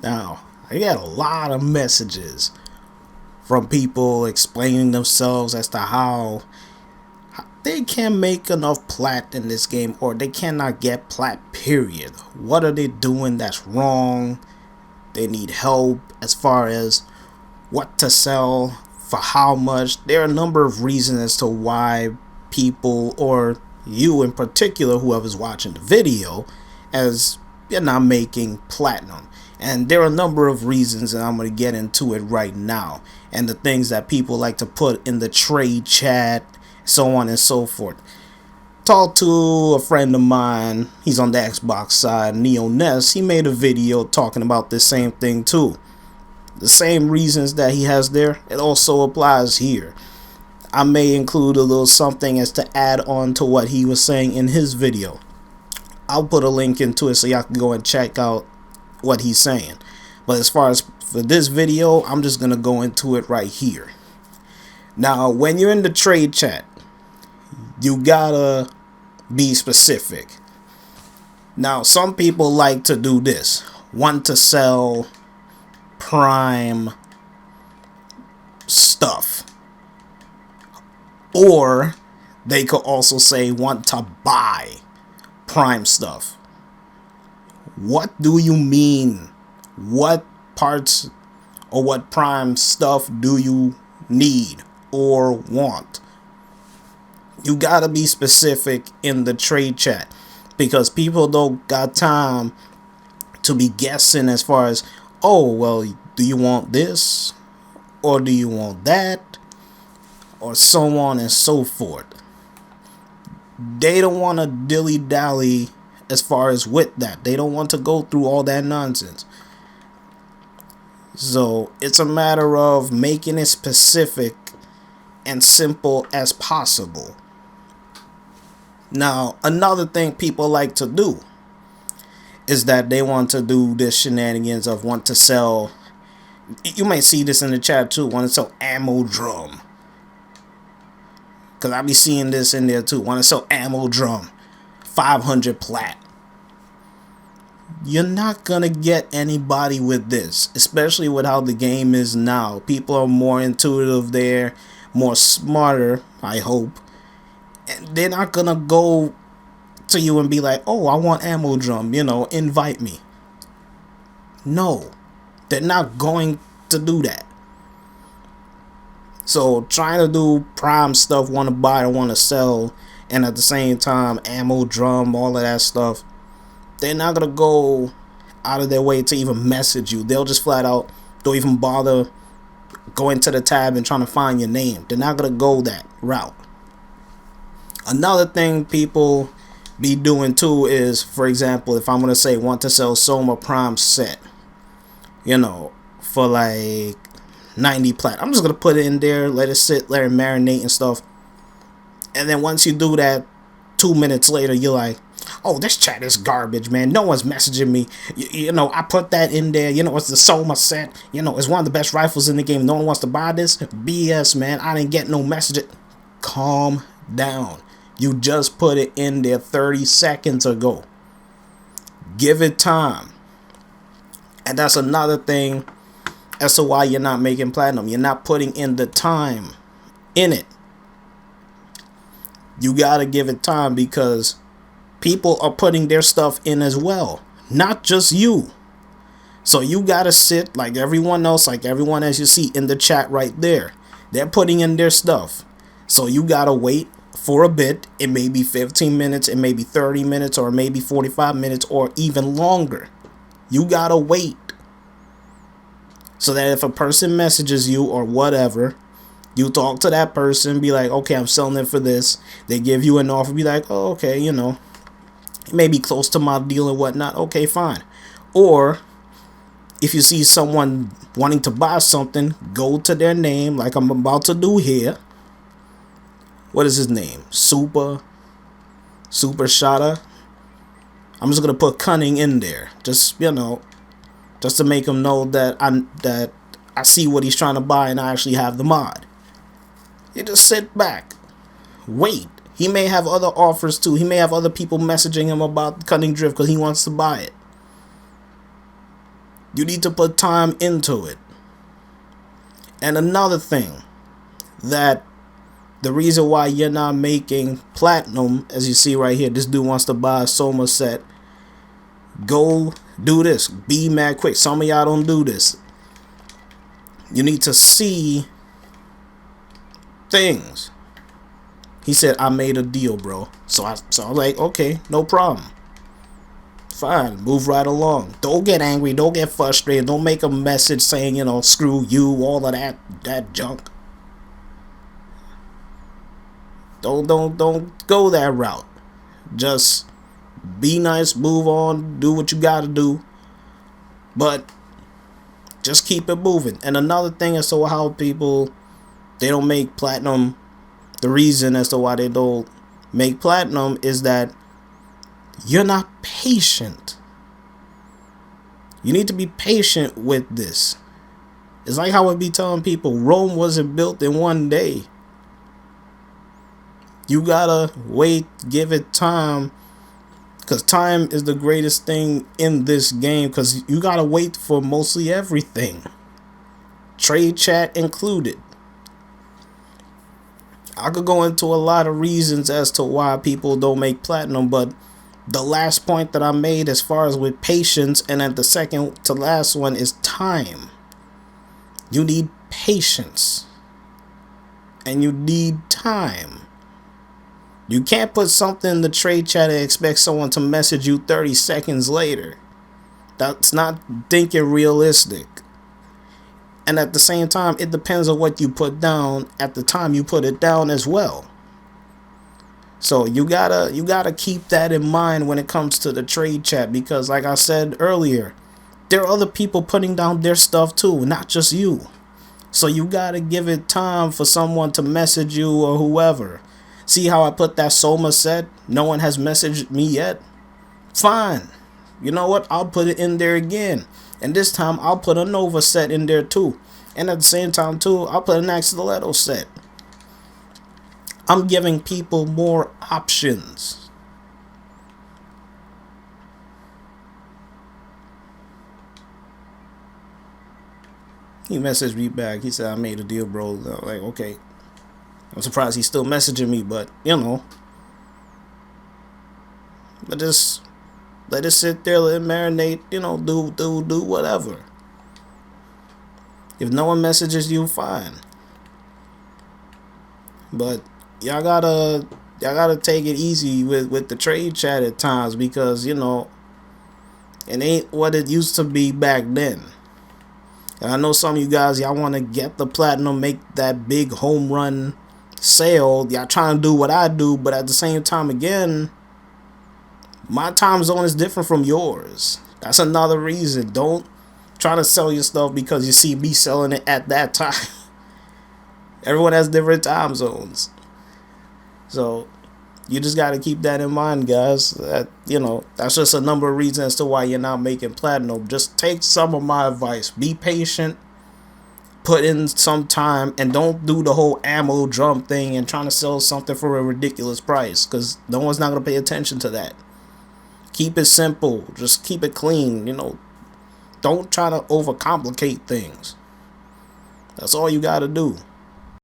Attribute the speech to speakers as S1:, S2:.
S1: Now, I get a lot of messages from people explaining themselves as to how they can't make enough plat in this game, or they cannot get plat, period. What are they doing that's wrong? They need help as far as what to sell, for how much. There are a number of reasons as to why people, or you in particular, whoever's watching the video, as you're not making platinum. And there are a number of reasons, and I'm going to get into it right now. And the things that people like to put in the trade chat, so on and so forth. Talked to a friend of mine, he's on the Xbox side, NeoNess. He made a video talking about this same thing too. The same reasons that he has there, it also applies here. I may include a little something as to add on to what he was saying in his video. I'll put a link into it so y'all can go and check out what he's saying. But as far as for this video, I'm just gonna go into it right here. Now, when you're in the trade chat, you gotta be specific. Now, some people like to do this, want to sell prime stuff, or they could also say want to buy prime stuff. What do you mean? What parts or what prime stuff do you need or want? You gotta be specific in the trade chat, because people don't got time to be guessing as far as, oh, well, do you want this or do you want that, or so on and so forth. They don't want to dilly-dally as far as with that. They don't want to go through all that nonsense. So it's a matter of making it specific and simple as possible. Now, another thing people like to do is that they want to do this shenanigans of want to sell, you might see this in the chat too, want to sell ammo drum. Because I be seeing this in there too. Want to sell ammo drum, 500 plat. You're not gonna get anybody with this, especially with how the game is now. People are more intuitive there, more smarter, I hope. And they're not gonna go to you and be like, oh, I want ammo drum, you know, invite me. No, they're not going to do that. So trying to do prime stuff, want to buy or want to sell, and at the same time ammo drum, all of that stuff, they're not gonna go out of their way to even message you. They'll just flat out don't even bother going to the tab and trying to find your name. They're not gonna go that route. Another thing people be doing too is, for example, if I'm gonna say want to sell Soma Prime set, you know, for like 90 plat, I'm just gonna put it in there, let it sit, let it marinate and stuff. And then once you do that, 2 minutes later, you're like, oh, this chat is garbage, man. No one's messaging me. You know, I put that in there. You know, it's the Soma set. You know, it's one of the best rifles in the game. No one wants to buy this. BS, man. I didn't get no message. Calm down. You just put it in there 30 seconds ago. Give it time. And that's another thing as to why you're not making platinum. You're not putting in the time in it. You gotta give it time, because people are putting their stuff in as well, not just you. So you gotta sit like everyone else, like everyone as you see in the chat right there. They're putting in their stuff. So you gotta wait for a bit. It may be 15 minutes, it may be 30 minutes, or maybe 45 minutes, or even longer. You gotta wait. So that if a person messages you or whatever, you talk to that person, be like, okay, I'm selling it for this. They give you an offer, be like, oh, okay, you know, it may be close to my deal and whatnot. Okay, fine. Or if you see someone wanting to buy something, go to their name like I'm about to do here. What is his name? Super Shotta. I'm just gonna put cunning in there, just, you know, just to make him know that I see what he's trying to buy and I actually have the mod. You just sit back, wait. He may have other offers too. He may have other people messaging him about cutting drift because he wants to buy it. You need to put time into it. And another thing, that the reason why you're not making platinum, as you see right here, this dude wants to buy a Soma set. Go do this. Be mad quick. Some of y'all don't do this. You need to see things. He said, I made a deal, bro. So I'm like, okay, no problem. Fine, move right along. Don't get angry. Don't get frustrated. Don't make a message saying, you know, screw you, all of that junk. Don't go that route. Just be nice, move on, do what you gotta do. But just keep it moving. And another thing as to how people, they don't make platinum, the reason as to why they don't make platinum is that you're not patient. You need to be patient with this. It's like how I be telling people, Rome wasn't built in one day. You gotta wait, give it time, because time is the greatest thing in this game, because you gotta wait for mostly everything, trade chat included. I could go into a lot of reasons as to why people don't make platinum, but the last point that I made as far as with patience, and then the second to last one is time. You need patience and you need time. You can't put something in the trade chat and expect someone to message you 30 seconds later. That's not thinking realistic. And at the same time, it depends on what you put down at the time you put it down as well. So you gotta keep that in mind when it comes to the trade chat, because like I said earlier, there are other people putting down their stuff too, not just you. So you gotta give it time for someone to message you or whoever. See how I put that Soma set? No one has messaged me yet. Fine. You know what? I'll put it in there again. And this time I'll put a Nova set in there too. And at the same time too, I'll put an Axoletto set. I'm giving people more options. He messaged me back. He said, I made a deal, bro. I'm like, okay. I'm surprised he's still messaging me, but, you know. Let it sit there, let it marinate, you know, do whatever. If no one messages you, fine. But y'all gotta take it easy with the trade chat at times, because, you know, it ain't what it used to be back then. And I know some of you guys, y'all want to get the platinum, make that big home run sale. Y'all trying to do what I do, but at the same time, again, my time zone is different from yours. That's another reason. Don't try to sell your stuff because you see me selling it at that time. Everyone has different time zones. So you just got to keep that in mind, guys. That, you know, that's just a number of reasons as to why you're not making platinum. Just take some of my advice. Be patient. Put in some time, and don't do the whole ammo drum thing and trying to sell something for a ridiculous price, because no one's not going to pay attention to that. Keep it simple. Just keep it clean. You know, don't try to overcomplicate things. That's all you got to do.